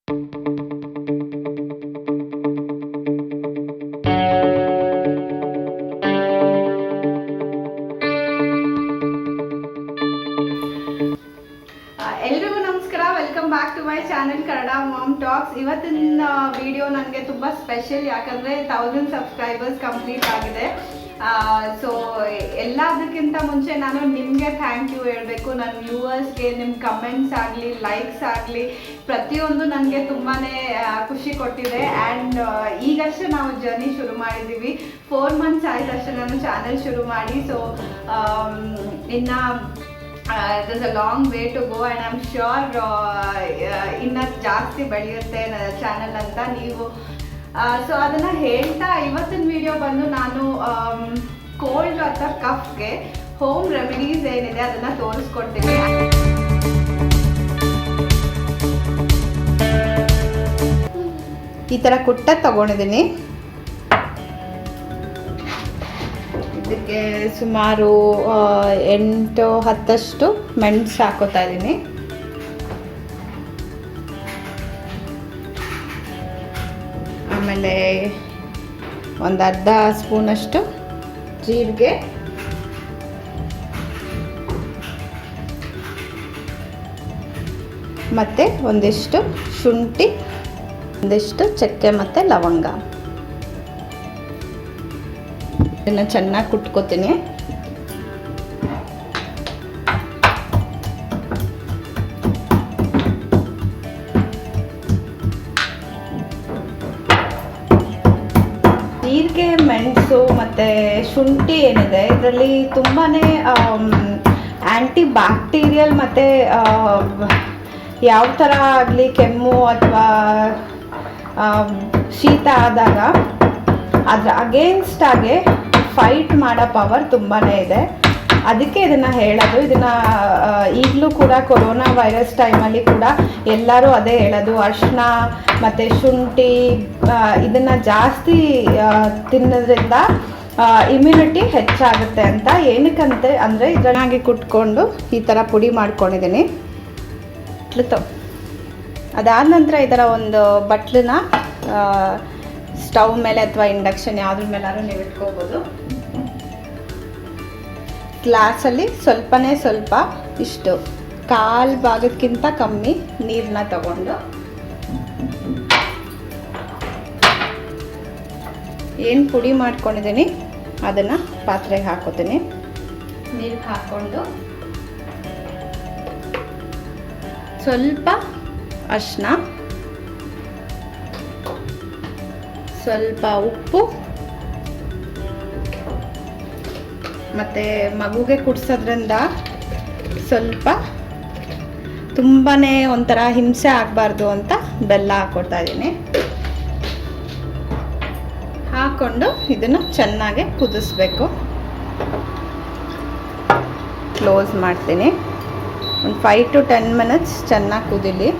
ಎಲ್ರಿಗೂ ನಮಸ್ಕಾರ, welcome back to my channel Kannada mom talks. ಇವತ್ತಿನ ವಿಡಿಯೋ ನನಗೆ ತುಂಬ ಸ್ಪೆಷಲ್, ಯಾಕಂದರೆ 1000 ಸಬ್ಸ್ಕ್ರೈಬರ್ಸ್ ಕಂಪ್ಲೀಟ್ ಆಗಿದೆ. ಸೊ ಎಲ್ಲದಕ್ಕಿಂತ ಮುಂಚೆ ನಾನು ನಿಮಗೆ ಥ್ಯಾಂಕ್ ಯು ಹೇಳಬೇಕು. ನನ್ನ ವ್ಯೂವರ್ಸ್ಗೆ ನಿಮ್ಮ ಕಮೆಂಟ್ಸ್ ಆಗಲಿ, ಲೈಕ್ಸ್ ಆಗಲಿ, ಪ್ರತಿಯೊಂದು ನನಗೆ ತುಂಬಾ ಖುಷಿ ಕೊಟ್ಟಿದೆ. ಆ್ಯಂಡ್ ಈಗಷ್ಟೇ ನಾವು ಜರ್ನಿ ಶುರು ಮಾಡಿದ್ದೀವಿ. 4 months ಆಯ್ತು ಅಷ್ಟೇ ನಾನು ಚಾನೆಲ್ ಶುರು ಮಾಡಿ. ಸೊ ಇನ್ನು there's a long way to go and I'm sure ಇನ್ನು ಜಾಸ್ತಿ ಬೆಳೆಯುತ್ತೆ ನನ್ನ ಚಾನಲ್ ಅಂತ ನೀವು. ಸೊ ಅದನ್ನು ಹೇಳ್ತಾ ಇವತ್ತಿನ ವಿಡಿಯೋ ಬಂದು ನಾನು ಕೋಲ್ಡ್ ಅಥವಾ ಕಫ್ಗೆ ಹೋಮ್ ರೆಮಿಡೀಸ್ ಏನಿದೆ ಅದನ್ನು ತೋರಿಸ್ಕೊಡ್ತೀನಿ. ಈ ಥರ ಕುಟ್ಟ ತಗೊಂಡಿದ್ದೀನಿ. ಇದಕ್ಕೆ ಸುಮಾರು 8-10 ಮೆಣಸು ಹಾಕೋತಾ ಇದ್ದೀನಿ. ಆಮೇಲೆ ಒಂದು ಅರ್ಧ ಸ್ಪೂನಷ್ಟು ಜೀರಿಗೆ, ಮತ್ತು ಒಂದಿಷ್ಟು ಶುಂಠಿ, ಒಂದಿಷ್ಟು ಚಕ್ಕೆ ಮತ್ತು ಲವಂಗ. ಇದನ್ನು ಚೆನ್ನಾಗಿ ಕುಟ್ಕೋತೀನಿ. ಜೀರಿಗೆ, ಮೆಣಸು ಮತ್ತು ಶುಂಠಿ ಏನಿದೆ ಇದರಲ್ಲಿ ತುಂಬಾ ಆ್ಯಂಟಿ ಬ್ಯಾಕ್ಟೀರಿಯಲ್ ಮತ್ತು ಯಾವ ಥರ ಆಗಲಿ ಕೆಮ್ಮು ಅಥವಾ ಶೀತ ಆದಾಗ ಅದರ ಅಗೇನ್ಸ್ಟ್ ಆಗಿ ಫೈಟ್ ಮಾಡೋ ಪವರ್ ತುಂಬಾ ಇದೆ. ಅದಕ್ಕೆ ಇದನ್ನು ಹೇಳೋದು. ಇದನ್ನು ಈಗಲೂ ಕೂಡ ಕೊರೋನಾ ವೈರಸ್ ಟೈಮಲ್ಲಿ ಕೂಡ ಎಲ್ಲರೂ ಅದೇ ಹೇಳೋದು, ಅರಿಶಿನ ಮತ್ತು ಶುಂಠಿ ಇದನ್ನು ಜಾಸ್ತಿ ತಿನ್ನೋದ್ರಿಂದ ಇಮ್ಯುನಿಟಿ ಹೆಚ್ಚಾಗುತ್ತೆ ಅಂತ. ಏನಕ್ಕಂತೆ ಅಂದರೆ ಇದನ್ನಾಗಿ ಕುಟ್ಕೊಂಡು ಈ ಥರ ಪುಡಿ ಮಾಡ್ಕೊಂಡಿದ್ದೀನಿ. ಅದಾದ ನಂತರ ಇದರ ಒಂದು ಬಟ್ಲನ್ನ ಸ್ಟವ್ ಮೇಲೆ ಅಥವಾ ಇಂಡಕ್ಷನ್ ಯಾವುದ್ರ ಮೇಲಾದ್ರೂ ನೀವು ಇಟ್ಕೋಬೋದು. ಗ್ಲಾಸಲ್ಲಿ ಸ್ವಲ್ಪ ಇಷ್ಟು ಕಾಲು ಭಾಗಕ್ಕಿಂತ ಕಮ್ಮಿ ನೀರನ್ನ ತಗೊಂಡು ಏನು ಪುಡಿ ಮಾಡ್ಕೊಂಡಿದ್ದೀನಿ ಅದನ್ನು ಪಾತ್ರೆಗೆ ಹಾಕೋತೀನಿ. ನೀರು ಹಾಕ್ಕೊಂಡು ಸ್ವಲ್ಪ ಅರಿಶಿನ, ಸ್ವಲ್ಪ ಉಪ್ಪು, ಮತ್ತು ಮಗುಗೆ ಕುಡಿಸೋದ್ರಿಂದ ಸ್ವಲ್ಪ ತುಂಬಾ ಒಂಥರ ಹಿಂಸೆ ಆಗಬಾರ್ದು ಅಂತ ಬೆಲ್ಲ ಹಾಕ್ಕೊಡ್ತಾ ಇದ್ದೀನಿ. ಹಾಕ್ಕೊಂಡು ಇದನ್ನು ಚೆನ್ನಾಗಿ ಕುದಿಸ್ಬೇಕು. ಕ್ಲೋಸ್ ಮಾಡ್ತೀನಿ. ಒಂದು 5 to 10 minutes ಚೆನ್ನಾಗಿ ಕುದೀಲಿ.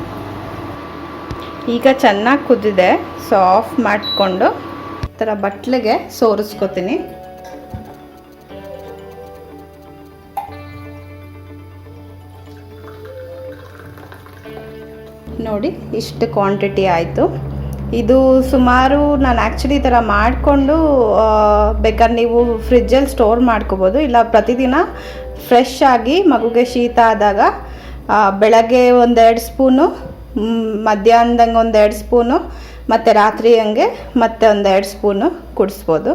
ಈಗ ಚೆನ್ನಾಗಿ ಕುದಿದೆ. ಸೊ ಆಫ್ ಮಾಡಿಕೊಂಡು ಈ ಥರ ಬಟ್ಲಿಗೆ ಸೋರಿಸ್ಕೊತೀನಿ. ನೋಡಿ ಇಷ್ಟು ಕ್ವಾಂಟಿಟಿ ಆಯಿತು. ಇದು ಸುಮಾರು ನಾನು ಆ್ಯಕ್ಚುಲಿ ಈ ಥರ ಮಾಡಿಕೊಂಡು ಬೇಕಾದ್ರೆ ನೀವು ಫ್ರಿಜ್ಜಲ್ಲಿ ಸ್ಟೋರ್ ಮಾಡ್ಕೋಬೋದು. ಇಲ್ಲ ಪ್ರತಿದಿನ ಫ್ರೆಶ್ ಆಗಿ ಮಗುಗೆ ಶೀತ ಆದಾಗ ಬೆಳಗ್ಗೆ 1-2 ಸ್ಪೂನು, ಮಧ್ಯಾಹ್ನದಂಗೆ 1-2 ಸ್ಪೂನು, ಮತ್ತು ರಾತ್ರಿ ಹಂಗೆ ಮತ್ತೆ 1-2 ಸ್ಪೂನು ಕುಡಿಸ್ಬೋದು.